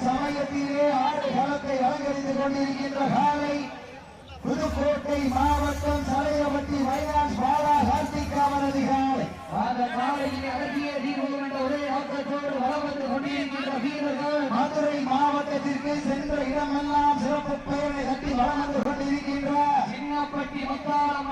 சமயத்திலே ஆடு களத்தை அலங்கரித்துக் கொண்டிருக்கின்ற காலை புதுக்கோட்டை மாவட்டம் சரையப்பட்டி வைனாஸ் பாலா கார்த்திக் அவரது காலை. அந்த காலையில் அழகிய தீர்வு என்ற ஒரே நோக்கத்தோடு வளம் வந்து கொண்டிருக்கின்ற வீரர்கள் மதுரை மாவட்டத்திற்கு சென்ற இடமெல்லாம் சிறப்பு பெயரை கட்டி வளம் வந்து கொண்டிருக்கின்ற சின்னப்பட்டி முத்தாரம்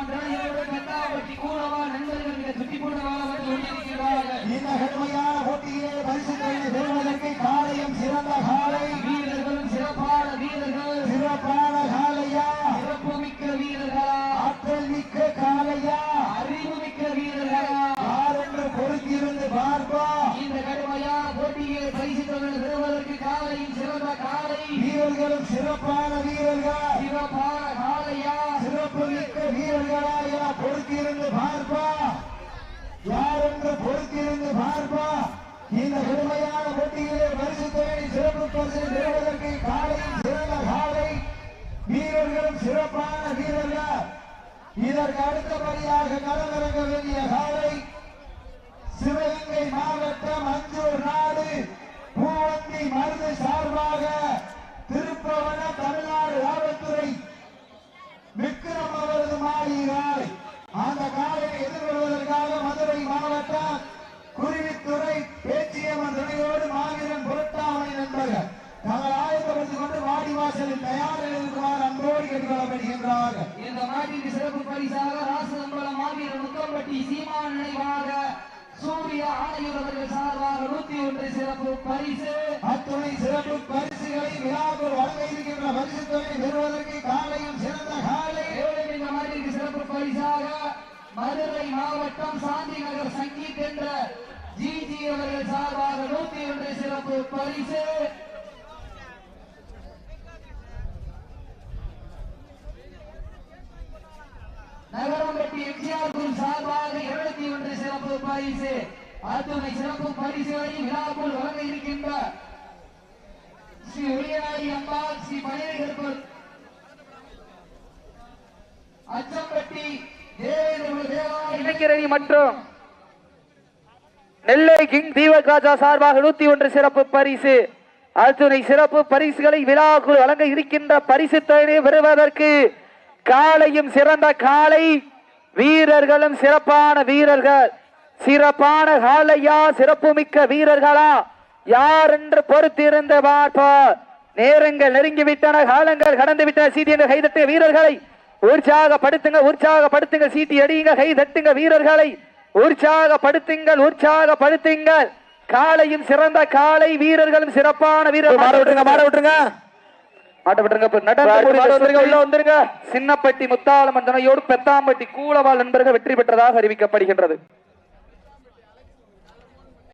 கண்டாப்பட்டி கூடவா நண்பர்கள் சுற்றி போட்டு வளம் வந்து கொண்டிருக்கிறார்கள். இந்த கடுமையான போட்டியிலே பரிசு பெறுவதற்கு காலையும் சிறந்த காலை, வீரர்களும் சிறப்பான வீரர்கள், சிறப்பான காலையா, சிறப்பு மிக்க வீரர்களா, ஆற்றல் மிக்க காலையா, அறிவு மிக்க வீரர்களா, யார் என்று பொறுத்திருந்து பார்ப்போம். இந்த கடுமையான போட்டியை பரிசு பெறுவதற்கு காலையும் சிறந்த காலை, வீரர்களும் சிறப்பான வீரர்கள், சிறப்பான காலையா, சிறப்பு மிக்க வீரர்களா என பொறுத்திருந்து பார்ப்போம். யார் என்று பொறுத்திருந்து பார்ப்போம். இந்த கடுமையான போட்டியிலே பரிசு தொகை சிறப்பு பரிசு பெறுவதற்கு காலையும் சிறந்த காலை, வீரர்களும் சிறப்பான வீரர்கள். இதற்கு அடுத்தபடியாக களமிறங்க வேண்டிய காலை சிவகங்கை மாவட்டம் அஞ்சூர் நாடு பூவந்தி மருந்து சார்பாக திருப்பவன தமிழ்நாடு காவல்துறை விக்ரம் அவரது மாளிகை. அந்த காலையை எதிர்கொள்வதற்காக மதுரை மாவட்டம் குருவித்துறை பேச்சியம்மன் துணையோடு மாவீரன் புரட்டாமணி நண்பர்கள் தங்கள் ஆயத்தப்படுத்திக் கொண்டு வாடிவாசலில் தயாரில் இருக்குமாறு அன்போடு கேட்டுக்கொள்ளப்படுகின்றார்கள். இந்த நாட்டிற்கு சிறப்பு பரிசாக ராசதம்பலம் மாவீரன் முத்தம்பட்டி சீமான் நினைவாக சூரிய ஆணையூர் அவர்கள் சார்பாக 101 சிறப்பு பரிசு. அத்துணை சிறப்பு பரிசுகளை விழாவில் வழங்க இருக்கின்ற பரிசு தொகை பெறுவதற்கு காலையும் சிறந்த காலை. இந்த நாட்டிற்கு சிறப்பு பரிசாக மதுரை மாவட்டம் சாந்தி நகர் சங்கீத் என்ற ஜிஜி அவர்கள் சார்பாக 101 சிறப்பு பரிசு. நகரம்பட்டி எம்ஜிஆர் சார்பாக 201 சிறப்பு பரிசு. அத்துணை சிறப்பு பரிசுகளை விழாக்குள் வழங்க இருக்கின்ற ஸ்ரீ உரியநாயகி அம்பாள் ஸ்ரீ பழனிகருப்பர் அச்சம்பட்டி இளைஞரணி மற்றும் நெல்லை கிங் தீபக் ராஜா சார்பாக 101 சிறப்பு பரிசு. அத்துணை சிறப்பு பரிசுகளை விழாக்குள் வழங்க இருக்கின்ற பரிசு தொகையை பெறுவதற்கு காலையும் சிறந்த காலை, வீரர்களும் சிறப்பான வீரர்கள், சிறப்பான காலையா, சிறப்பு மிக்க வீரர்களா, யார் என்று பொறுத்திருந்து பார்ப்பார். நேரங்கள் நெருங்கிவிட்டன, காலங்கள் கடந்து விட்டன. சீட்டி என்ற கைதட்டிய வீரர்களை உற்சாகப்படுத்துங்க, உற்சாகப்படுத்துங்க, சீட்டி அடியுங்க, கை தட்டுங்க, வீரர்களை உற்சாகப்படுத்துங்கள், உற்சாகப்படுத்துங்கள். காலையும் சிறந்த காலை, வீரர்களும் சிறப்பான வீரர்கள். மாட விட்டுருங்க சின்னப்பட்டி முத்தாளம்மன் துணையோடு பெத்தாம்பட்டி கூலவாள் நண்பர்கள் வெற்றி பெற்றதாக அறிவிக்கப்படுகின்றது.